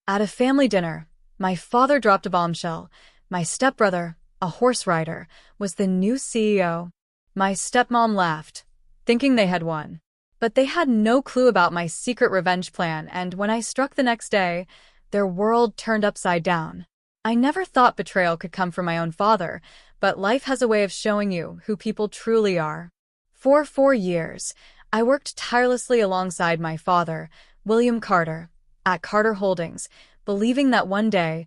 At a family dinner, my father dropped a bombshell. My stepbrother, a horse rider, was the new CEO. My stepmom laughed, thinking they had won. But they had no clue about my secret revenge plan, and when I struck the next day, their world turned upside down. I never thought betrayal could come from my own father, but life has a way of showing you who people truly are. For 4 years, I worked tirelessly alongside my father, William Carter, at Carter Holdings, believing that one day,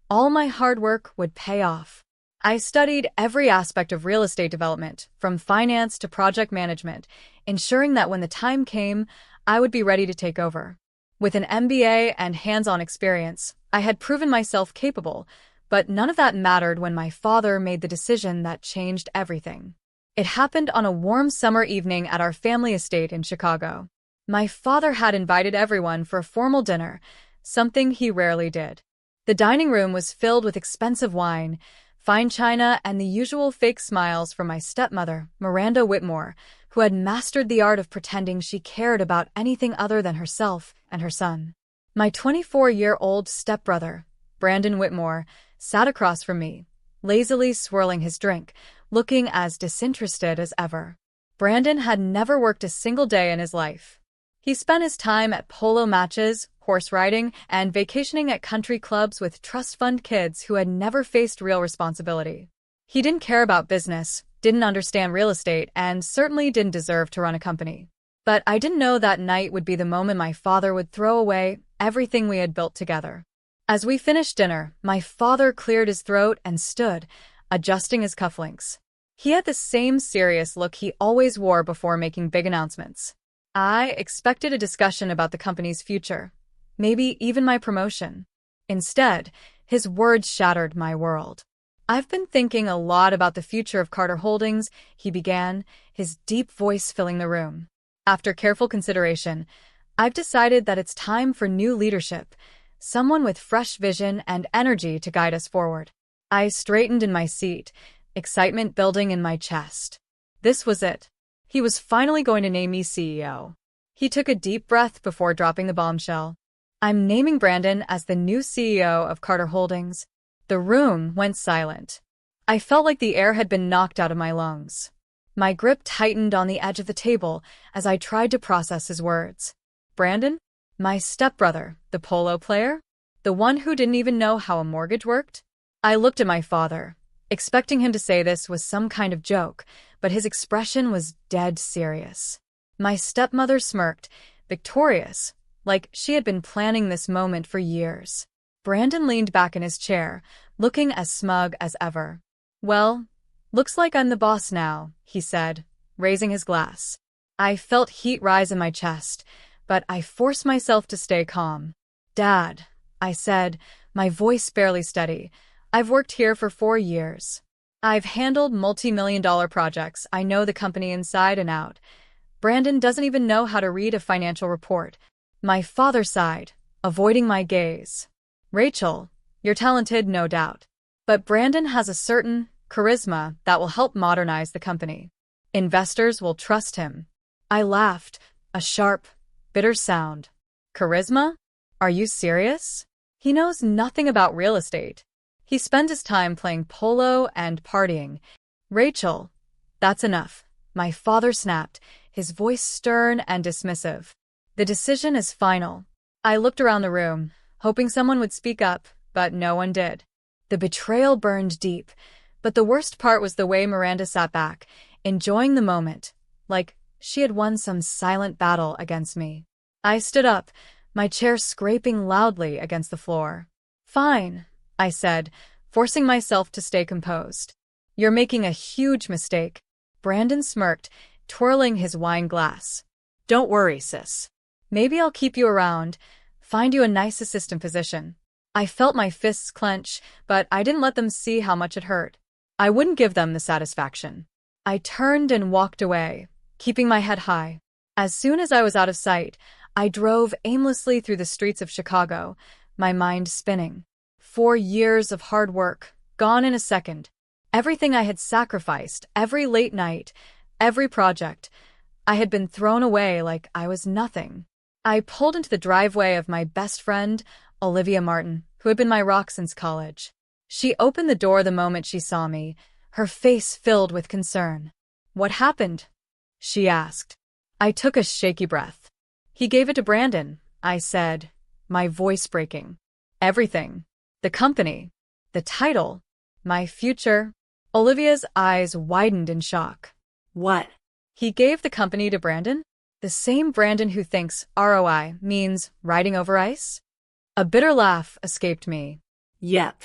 all my hard work would pay off. I studied every aspect of real estate development, from finance to project management, ensuring that when the time came, I would be ready to take over. With an MBA and hands-on experience, I had proven myself capable, but none of that mattered when my father made the decision that changed everything. It happened on a warm summer evening at our family estate in Chicago. My father had invited everyone for a formal dinner, something he rarely did. The dining room was filled with expensive wine, fine china, and the usual fake smiles from my stepmother, Miranda Whitmore, who had mastered the art of pretending she cared about anything other than herself and her son. My 24-year-old stepbrother, Brandon Whitmore, sat across from me, lazily swirling his drink, looking as disinterested as ever. Brandon had never worked a single day in his life. He spent his time at polo matches, horse riding, and vacationing at country clubs with trust fund kids who had never faced real responsibility. He didn't care about business, didn't understand real estate, and certainly didn't deserve to run a company. But I didn't know that night would be the moment my father would throw away everything we had built together. As we finished dinner, my father cleared his throat and stood, adjusting his cufflinks. He had the same serious look he always wore before making big announcements. I expected a discussion about the company's future, maybe even my promotion. Instead, his words shattered my world. "I've been thinking a lot about the future of Carter Holdings," he began, his deep voice filling the room. "After careful consideration, I've decided that it's time for new leadership, someone with fresh vision and energy to guide us forward." I straightened in my seat, excitement building in my chest. This was it. He was finally going to name me CEO. He took a deep breath before dropping the bombshell. "I'm naming Brandon as the new CEO of Carter Holdings." The room went silent. I felt like the air had been knocked out of my lungs. My grip tightened on the edge of the table as I tried to process his words. Brandon? My stepbrother, the polo player? The one who didn't even know how a mortgage worked? I looked at my father, expecting him to say this was some kind of joke, but his expression was dead serious. My stepmother smirked, victorious, like she had been planning this moment for years. Brandon leaned back in his chair, looking as smug as ever. "Well, looks like I'm the boss now," he said, raising his glass. I felt heat rise in my chest, but I forced myself to stay calm. "Dad," I said, my voice barely steady, "I've worked here for 4 years. I've handled multi-million-dollar projects. I know the company inside and out. Brandon doesn't even know how to read a financial report." My father sighed, avoiding my gaze. "Rachel, you're talented, no doubt. But Brandon has a certain charisma that will help modernize the company. Investors will trust him." I laughed, a sharp, bitter sound. "Charisma? Are you serious? He knows nothing about real estate. He spends his time playing polo and partying." "Rachel, that's enough," my father snapped, his voice stern and dismissive. "The decision is final." I looked around the room, hoping someone would speak up, but no one did. The betrayal burned deep, but the worst part was the way Miranda sat back, enjoying the moment, like she had won some silent battle against me. I stood up, my chair scraping loudly against the floor. "Fine," I said, forcing myself to stay composed. "You're making a huge mistake." Brandon smirked, twirling his wine glass. "Don't worry, sis. Maybe I'll keep you around, find you a nice assistant position." I felt my fists clench, but I didn't let them see how much it hurt. I wouldn't give them the satisfaction. I turned and walked away, keeping my head high. As soon as I was out of sight, I drove aimlessly through the streets of Chicago, my mind spinning. 4 years of hard work, gone in a second. Everything I had sacrificed, every late night, every project, I had been thrown away like I was nothing. I pulled into the driveway of my best friend, Olivia Martin, who had been my rock since college. She opened the door the moment she saw me, her face filled with concern. "What happened?" she asked. I took a shaky breath. "He gave it to Brandon," I said, my voice breaking. "Everything. The company. The title. My future." Olivia's eyes widened in shock. What? He gave the company to Brandon? The same Brandon who thinks ROI means riding over ice? A bitter laugh escaped me. Yep.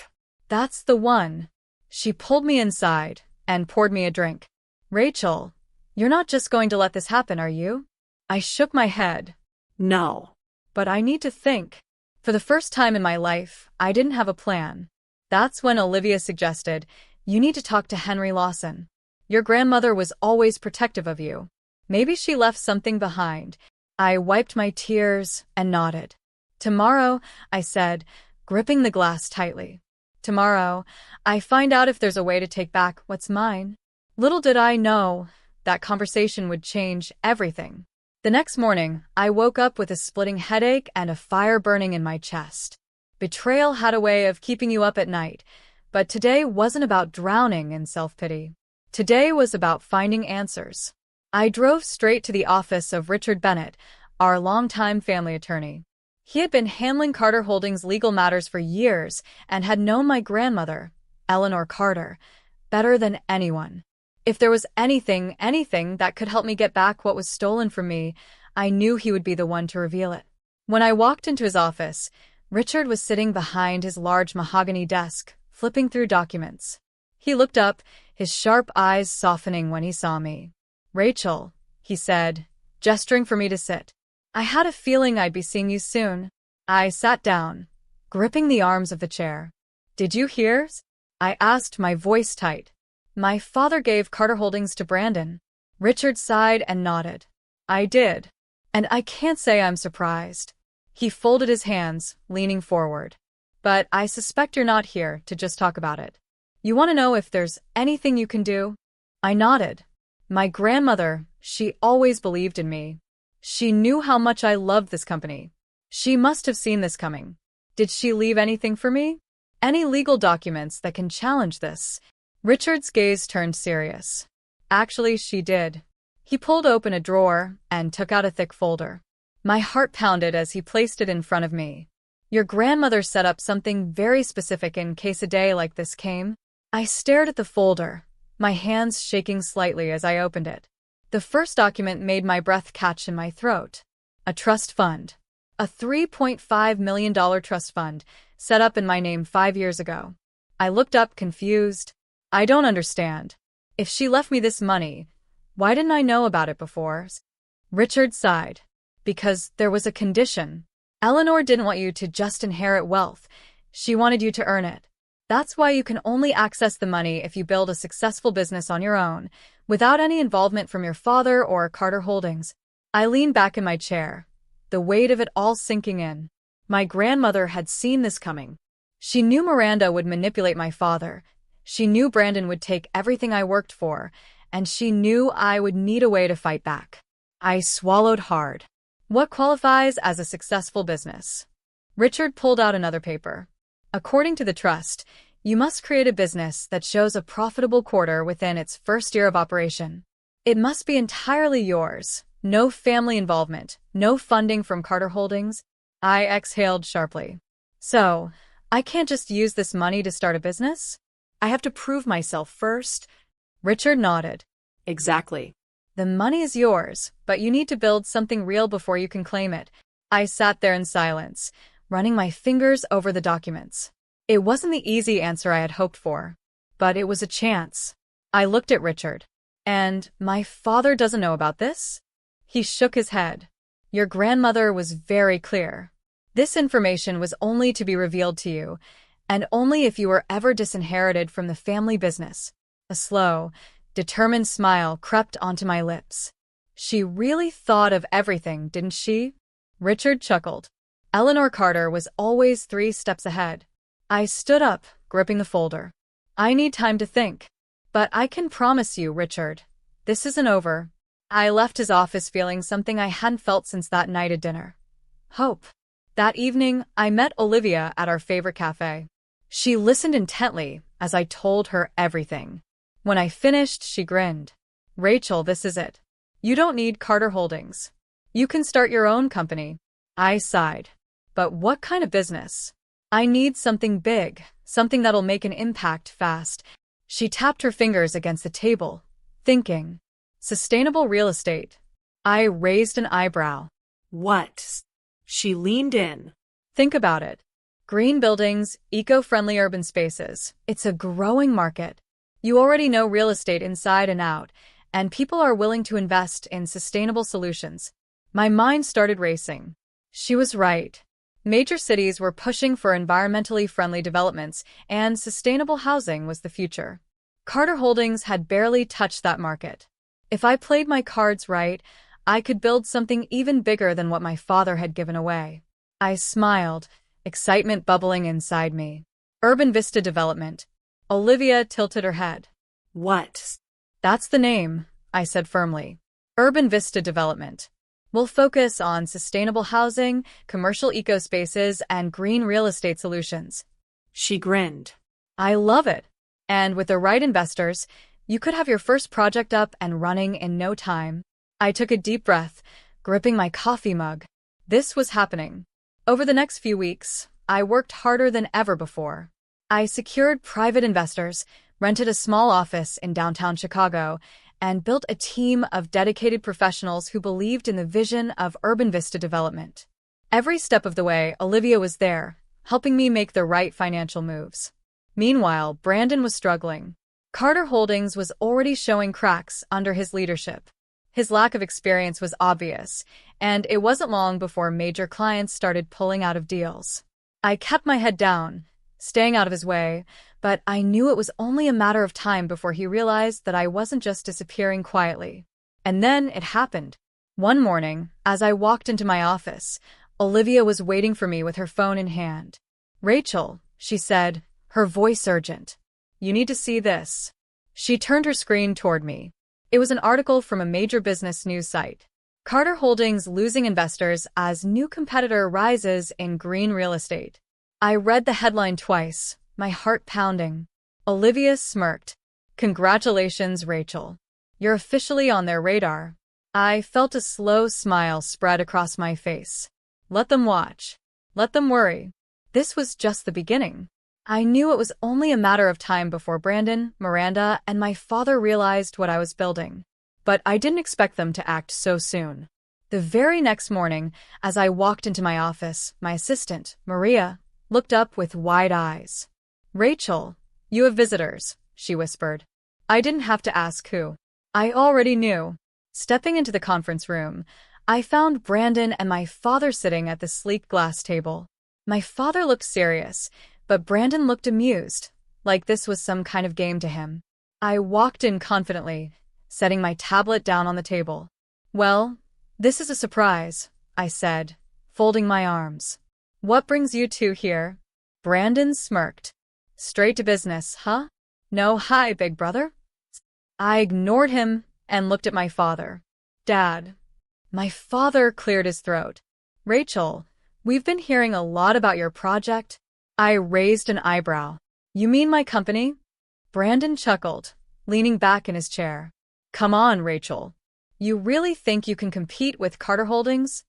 "That's the one." She pulled me inside and poured me a drink. "Rachel, you're not just going to let this happen, are you?" I shook my head. No. "But I need to think." For the first time in my life, I didn't have a plan. That's when Olivia suggested, "You need to talk to Henry Lawson. Your grandmother was always protective of you. Maybe she left something behind." I wiped my tears and nodded. "Tomorrow," I said, gripping the glass tightly. "Tomorrow, I find out if there's a way to take back what's mine." Little did I know that conversation would change everything. The next morning, I woke up with a splitting headache and a fire burning in my chest. Betrayal had a way of keeping you up at night, but today wasn't about drowning in self-pity. Today was about finding answers. I drove straight to the office of Richard Bennett, our longtime family attorney. He had been handling Carter Holdings' legal matters for years and had known my grandmother, Eleanor Carter, better than anyone. If there was anything that could help me get back what was stolen from me, I knew he would be the one to reveal it. When I walked into his office, Richard was sitting behind his large mahogany desk, flipping through documents. He looked up, his sharp eyes softening when he saw me. "Rachel," he said, gesturing for me to sit. "I had a feeling I'd be seeing you soon." I sat down, gripping the arms of the chair. "Did you hear?" I asked, my voice tight. "My father gave Carter Holdings to Brandon." Richard sighed and nodded. "I did. And I can't say I'm surprised." He folded his hands, leaning forward. "But I suspect you're not here to just talk about it. You want to know if there's anything you can do?" I nodded. My grandmother, she always believed in me. She knew how much I loved this company. She must have seen this coming. Did she leave anything for me? Any legal documents that can challenge this? Richard's gaze turned serious. Actually, she did. He pulled open a drawer and took out a thick folder. My heart pounded as he placed it in front of me. "Your grandmother set up something very specific in case a day like this came." I stared at the folder, my hands shaking slightly as I opened it. The first document made my breath catch in my throat. A trust fund. A $3.5 million trust fund set up in my name 5 years ago. I looked up, confused. "I don't understand. If she left me this money, why didn't I know about it before?" Richard sighed. "Because there was a condition. Eleanor didn't want you to just inherit wealth. She wanted you to earn it. That's why you can only access the money if you build a successful business on your own, without any involvement from your father or Carter Holdings." I leaned back in my chair, the weight of it all sinking in. My grandmother had seen this coming. She knew Miranda would manipulate my father. She knew Brandon would take everything I worked for, and she knew I would need a way to fight back. I swallowed hard. What qualifies as a successful business? Richard pulled out another paper. According to the trust, you must create a business that shows a profitable quarter within its first year of operation. It must be entirely yours. No family involvement, no funding from Carter Holdings. I exhaled sharply. "So, I can't just use this money to start a business? I have to prove myself first?" Richard nodded. Exactly. "The money is yours, but you need to build something real before you can claim it." I sat there in silence, running my fingers over the documents. It wasn't the easy answer I had hoped for, but it was a chance. I looked at Richard. "And my father doesn't know about this?" He shook his head. "Your grandmother was very clear. This information was only to be revealed to you, and only if you were ever disinherited from the family business." A slow, determined smile crept onto my lips. "She really thought of everything, didn't she?" Richard chuckled. "Eleanor Carter was always 3 steps ahead." I stood up, gripping the folder. "I need time to think. But I can promise you, Richard, this isn't over." I left his office feeling something I hadn't felt since that night at dinner. Hope. That evening, I met Olivia at our favorite cafe. She listened intently as I told her everything. When I finished, she grinned. Rachel, this is it. You don't need Carter Holdings. You can start your own company. I sighed. But what kind of business? I need something big, something that'll make an impact fast. She tapped her fingers against the table, thinking. Sustainable real estate. I raised an eyebrow. What? She leaned in. Think about it. Green buildings, eco-friendly urban spaces. It's a growing market. You already know real estate inside and out, and people are willing to invest in sustainable solutions. My mind started racing. She was right. Major cities were pushing for environmentally friendly developments, and sustainable housing was the future. Carter Holdings had barely touched that market. If I played my cards right, I could build something even bigger than what my father had given away. I smiled, excitement bubbling inside me. Urban Vista Development. Olivia tilted her head. What? That's the name, I said firmly. Urban Vista Development. We'll focus on sustainable housing, commercial eco-spaces, and green real estate solutions. She grinned. I love it. And with the right investors, you could have your first project up and running in no time. I took a deep breath, gripping my coffee mug. This was happening. Over the next few weeks, I worked harder than ever before. I secured private investors, rented a small office in downtown Chicago, and built a team of dedicated professionals who believed in the vision of Urban Vista development. Every step of the way, Olivia was there, helping me make the right financial moves. Meanwhile, Brandon was struggling. Carter Holdings was already showing cracks under his leadership. His lack of experience was obvious, and it wasn't long before major clients started pulling out of deals. I kept my head down, staying out of his way, but I knew it was only a matter of time before he realized that I wasn't just disappearing quietly. And then it happened. One morning, as I walked into my office, Olivia was waiting for me with her phone in hand. Rachel, she said, her voice urgent. You need to see this. She turned her screen toward me. It was an article from a major business news site. Carter Holdings losing investors as new competitor rises in green real estate. I read the headline twice, my heart pounding. Olivia smirked. Congratulations, Rachel. You're officially on their radar. I felt a slow smile spread across my face. Let them watch. Let them worry. This was just the beginning. I knew it was only a matter of time before Brandon, Miranda, and my father realized what I was building. But I didn't expect them to act so soon. The very next morning, as I walked into my office, my assistant, Maria, looked up with wide eyes. Rachel, you have visitors, she whispered. I didn't have to ask who. I already knew. Stepping into the conference room, I found Brandon and my father sitting at the sleek glass table. My father looked serious, but Brandon looked amused, like this was some kind of game to him. I walked in confidently, setting my tablet down on the table. Well, this is a surprise, I said, folding my arms. What brings you two here? Brandon smirked. Straight to business, huh? No, hi, big brother. I ignored him and looked at my father. Dad. My father cleared his throat. Rachel, we've been hearing a lot about your project. I raised an eyebrow. You mean my company? Brandon chuckled, leaning back in his chair. Come on, Rachel. You really think you can compete with Carter Holdings?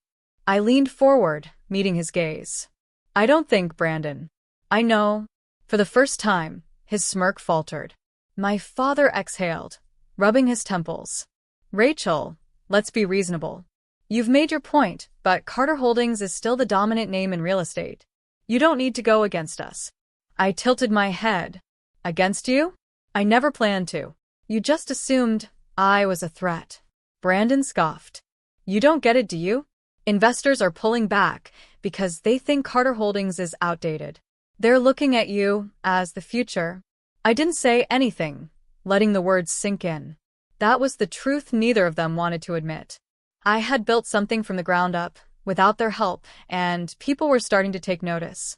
I leaned forward, meeting his gaze. I don't think, Brandon. I know. For the first time, his smirk faltered. My father exhaled, rubbing his temples. Rachel, let's be reasonable. You've made your point, but Carter Holdings is still the dominant name in real estate. You don't need to go against us. I tilted my head. Against you? I never planned to. You just assumed I was a threat. Brandon scoffed. You don't get it, do you? Investors are pulling back because they think Carter Holdings is outdated. They're looking at you as the future. I didn't say anything, letting the words sink in. That was the truth neither of them wanted to admit. I had built something from the ground up, without their help, and people were starting to take notice.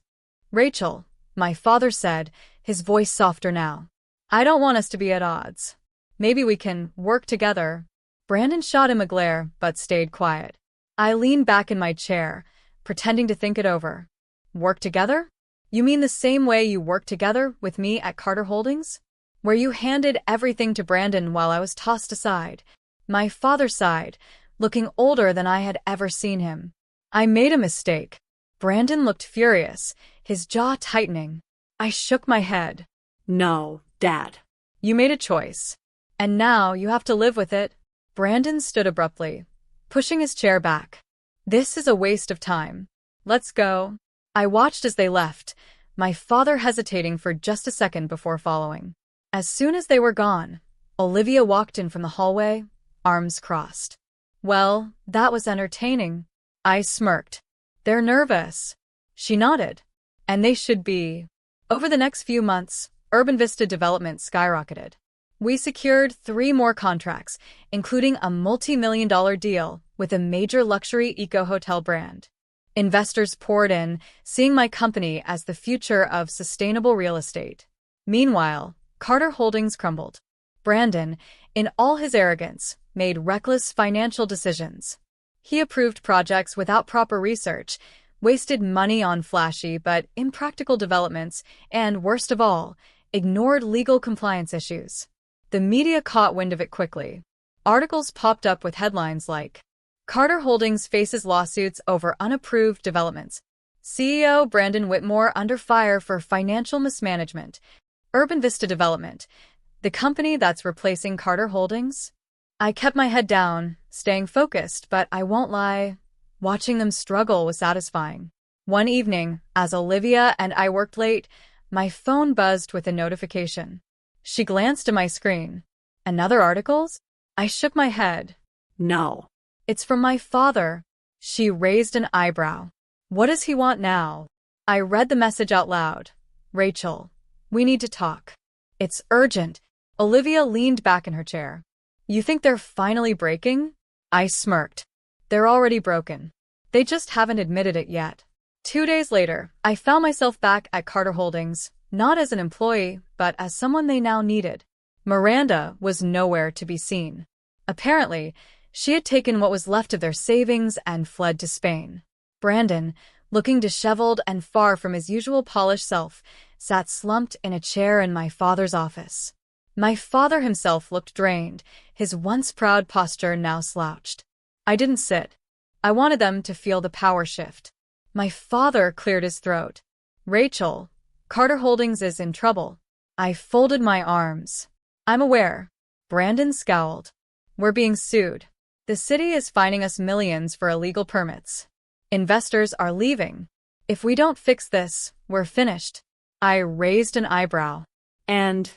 Rachel, my father said, his voice softer now. I don't want us to be at odds. Maybe we can work together. Brandon shot him a glare, but stayed quiet. I leaned back in my chair, pretending to think it over. Work together? You mean the same way you worked together with me at Carter Holdings? Where you handed everything to Brandon while I was tossed aside. My father sighed, looking older than I had ever seen him. I made a mistake. Brandon looked furious, his jaw tightening. I shook my head. No, Dad. You made a choice. And now you have to live with it. Brandon stood abruptly, pushing his chair back. This is a waste of time. Let's go. I watched as they left, my father hesitating for just a second before following. As soon as they were gone, Olivia walked in from the hallway, arms crossed. Well, that was entertaining. I smirked. They're nervous. She nodded. And they should be. Over the next few months, Urban Vista development skyrocketed. We secured 3 more contracts, including a multi-million-dollar deal with a major luxury eco-hotel brand. Investors poured in, seeing my company as the future of sustainable real estate. Meanwhile, Carter Holdings crumbled. Brandon, in all his arrogance, made reckless financial decisions. He approved projects without proper research, wasted money on flashy but impractical developments, and, worst of all, ignored legal compliance issues. The media caught wind of it quickly. Articles popped up with headlines like, Carter Holdings faces lawsuits over unapproved developments. CEO Brandon Whitmore under fire for financial mismanagement. Urban Vista Development, the company that's replacing Carter Holdings? I kept my head down, staying focused, but I won't lie, watching them struggle was satisfying. One evening, as Olivia and I worked late, my phone buzzed with a notification. She glanced at my screen. Another articles? I shook my head. No. It's from my father. She raised an eyebrow. What does he want now? I read the message out loud. Rachel, we need to talk. It's urgent. Olivia leaned back in her chair. You think they're finally breaking? I smirked. They're already broken. They just haven't admitted it yet. 2 days later, I found myself back at Carter Holdings, not as an employee, but as someone they now needed. Miranda was nowhere to be seen. Apparently, she had taken what was left of their savings and fled to Spain. Brandon, looking disheveled and far from his usual polished self, sat slumped in a chair in my father's office. My father himself looked drained, his once proud posture now slouched. I didn't sit. I wanted them to feel the power shift. My father cleared his throat. Rachel, Carter Holdings is in trouble. I folded my arms. I'm aware. Brandon scowled. We're being sued. The city is fining us millions for illegal permits. Investors are leaving. If we don't fix this, we're finished. I raised an eyebrow. And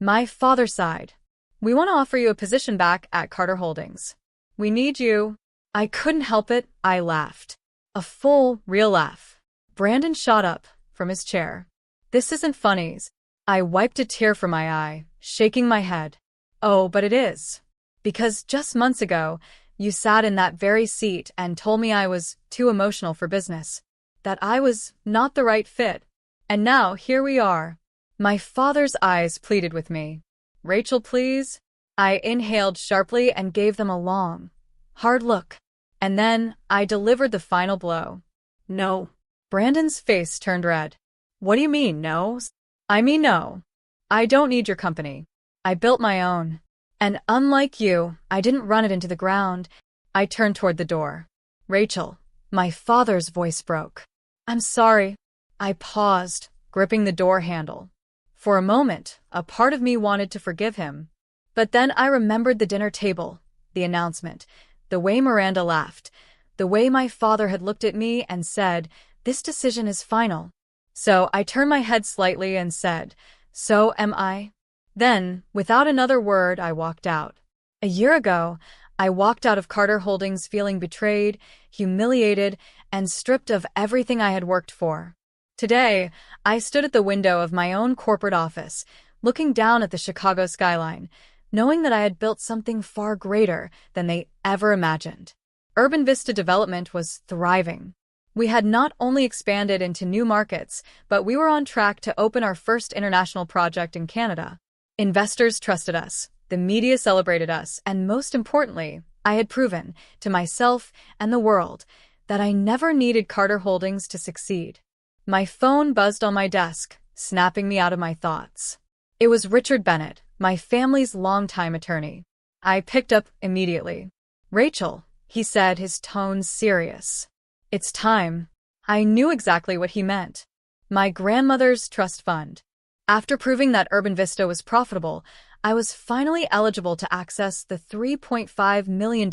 my father sighed. We want to offer you a position back at Carter Holdings. We need you. I couldn't help it, I laughed. A full, real laugh. Brandon shot up from his chair. This isn't funny. I wiped a tear from my eye, shaking my head. Oh, but it is. Because just months ago, you sat in that very seat and told me I was too emotional for business, that I was not the right fit. And now here we are. My father's eyes pleaded with me. Rachel, please. I inhaled sharply and gave them a long, hard look. And then I delivered the final blow. no. Brandon's face turned red. What do you mean, no? I mean no. I don't need your company. I built my own. And unlike you, I didn't run it into the ground. I turned toward the door. Rachel, my father's voice broke. I'm sorry. I paused, gripping the door handle. For a moment, a part of me wanted to forgive him. But then I remembered the dinner table, the announcement, the way Miranda laughed, the way my father had looked at me and said, this decision is final. So I turned my head slightly and said, so am I? Then, without another word, I walked out. A year ago, I walked out of Carter Holdings feeling betrayed, humiliated, and stripped of everything I had worked for. Today, I stood at the window of my own corporate office, looking down at the Chicago skyline, knowing that I had built something far greater than they ever imagined. Urban Vista development was thriving. We had not only expanded into new markets, but we were on track to open our first international project in Canada. Investors trusted us, the media celebrated us, and most importantly, I had proven, to myself and the world, that I never needed Carter Holdings to succeed. My phone buzzed on my desk, snapping me out of my thoughts. It was Richard Bennett, my family's longtime attorney. I picked up immediately. "Rachel," he said, his tone serious. "It's time." I knew exactly what he meant. My grandmother's trust fund. After proving that Urban Vista was profitable, I was finally eligible to access the $3.5 million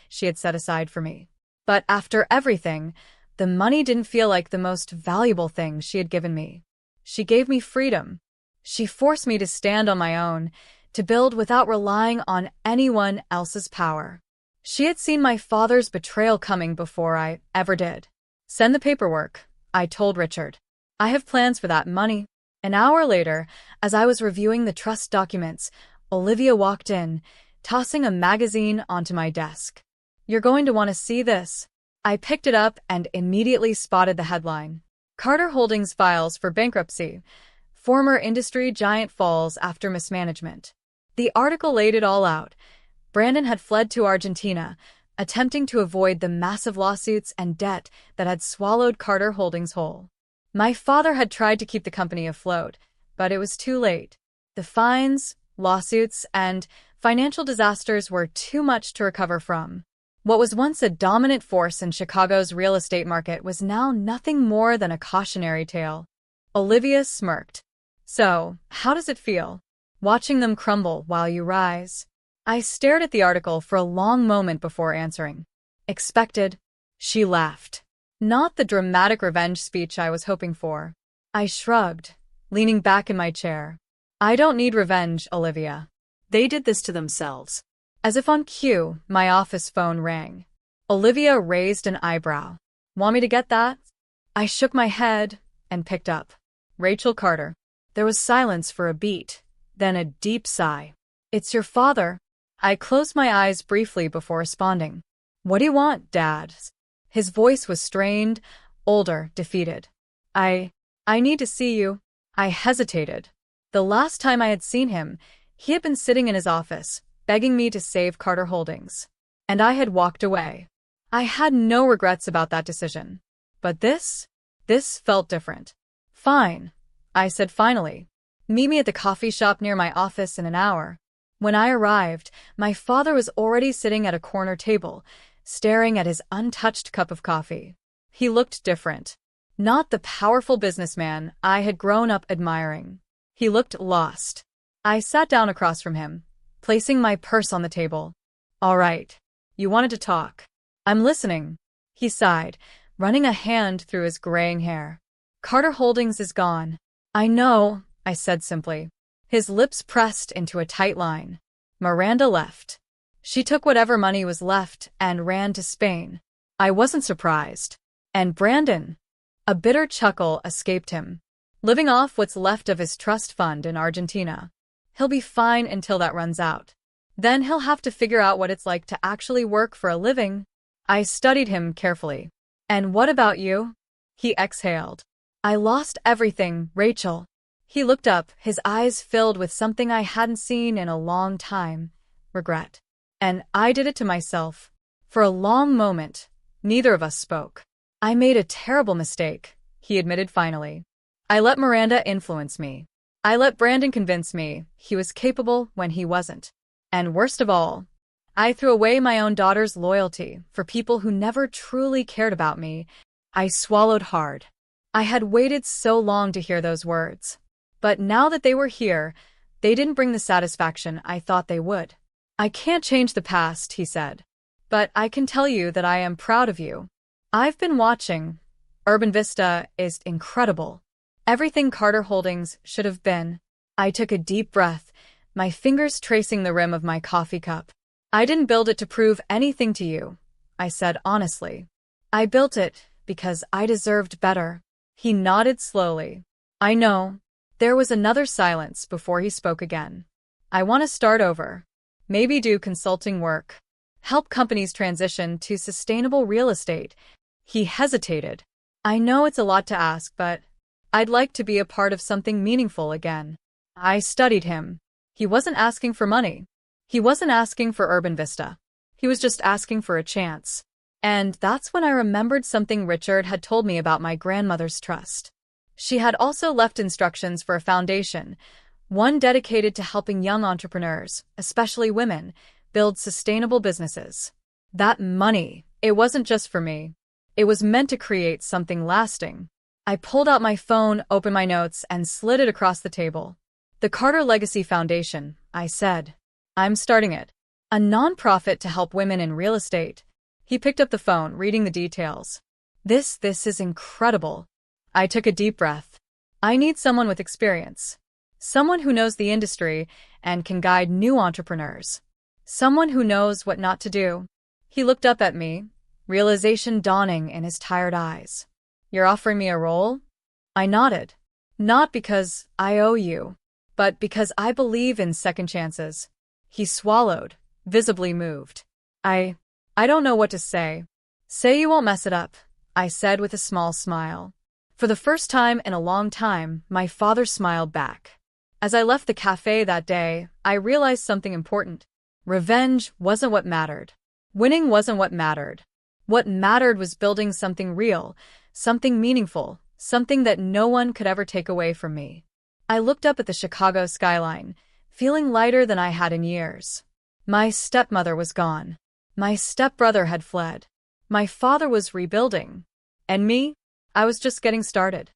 she had set aside for me. But after everything, the money didn't feel like the most valuable thing she had given me. She gave me freedom. She forced me to stand on my own, to build without relying on anyone else's power. She had seen my father's betrayal coming before I ever did. "Send the paperwork," I told Richard. "I have plans for that money." An hour later, as I was reviewing the trust documents, Olivia walked in, tossing a magazine onto my desk. "You're going to want to see this." I picked it up and immediately spotted the headline. "Carter Holdings files for bankruptcy. Former industry giant falls after mismanagement." The article laid it all out. Brandon had fled to Argentina, attempting to avoid the massive lawsuits and debt that had swallowed Carter Holdings whole. My father had tried to keep the company afloat, but it was too late. The fines, lawsuits, and financial disasters were too much to recover from. What was once a dominant force in Chicago's real estate market was now nothing more than a cautionary tale. Olivia smirked. "So, how does it feel, watching them crumble while you rise?" I stared at the article for a long moment before answering. "Expected." She laughed. Not the dramatic revenge speech I was hoping for. I shrugged, leaning back in my chair. "I don't need revenge, Olivia. They did this to themselves." As if on cue, my office phone rang. Olivia raised an eyebrow. "Want me to get that?" I shook my head and picked up. "Rachel Carter." There was silence for a beat, then a deep sigh. "It's your father." I closed my eyes briefly before responding. "What do you want, Dad?" His voice was strained, older, defeated. I need to see you." I hesitated. The last time I had seen him, he had been sitting in his office, begging me to save Carter Holdings. And I had walked away. I had no regrets about that decision. But this felt different. "Fine," I said finally. "Meet me at the coffee shop near my office in an hour." When I arrived, my father was already sitting at a corner table, staring at his untouched cup of coffee. He looked different. Not the powerful businessman I had grown up admiring. He looked lost. I sat down across from him, placing my purse on the table. "All right. You wanted to talk." "I'm listening," he sighed, running a hand through his graying hair. "Carter Holdings is gone." "I know," I said simply. His lips pressed into a tight line. "Miranda left. She took whatever money was left and ran to Spain." I wasn't surprised. "And Brandon?" A bitter chuckle escaped him. "Living off what's left of his trust fund in Argentina. He'll be fine until that runs out. Then he'll have to figure out what it's like to actually work for a living." I studied him carefully. "And what about you?" He exhaled. "I lost everything, Rachel." He looked up, his eyes filled with something I hadn't seen in a long time. Regret. "And I did it to myself." For a long moment, neither of us spoke. "I made a terrible mistake," he admitted finally. "I let Miranda influence me. I let Brandon convince me he was capable when he wasn't. And worst of all, I threw away my own daughter's loyalty for people who never truly cared about me." I swallowed hard. I had waited so long to hear those words. But now that they were here, they didn't bring the satisfaction I thought they would. "I can't change the past," he said. "But I can tell you that I am proud of you. I've been watching. Urban Vista is incredible. Everything Carter Holdings should have been." I took a deep breath, my fingers tracing the rim of my coffee cup. "I didn't build it to prove anything to you," I said honestly. "I built it because I deserved better." He nodded slowly. "I know." There was another silence before he spoke again. "I want to start over. Maybe do consulting work. Help companies transition to sustainable real estate." He hesitated. "I know it's a lot to ask, but I'd like to be a part of something meaningful again." I studied him. He wasn't asking for money. He wasn't asking for Urban Vista. He was just asking for a chance. And that's when I remembered something Richard had told me about my grandmother's trust. She had also left instructions for a foundation, one dedicated to helping young entrepreneurs, especially women, build sustainable businesses. That money, it wasn't just for me. It was meant to create something lasting. I pulled out my phone, opened my notes, and slid it across the table. The Carter Legacy Foundation, I said. I'm starting it. A nonprofit to help women in real estate. He picked up the phone, reading the details. This is incredible. I took a deep breath. I need someone with experience. Someone who knows the industry and can guide new entrepreneurs. Someone who knows what not to do. He looked up at me, realization dawning in his tired eyes. You're offering me a role? I nodded. Not because I owe you, but because I believe in second chances. He swallowed, visibly moved. I don't know what to say. Say you won't mess it up, I said with a small smile. For the first time in a long time, my father smiled back. As I left the cafe that day, I realized something important. Revenge wasn't what mattered. Winning wasn't what mattered. What mattered was building something real, something meaningful, something that no one could ever take away from me. I looked up at the Chicago skyline, feeling lighter than I had in years. My stepmother was gone. My stepbrother had fled. My father was rebuilding. And me? I was just getting started.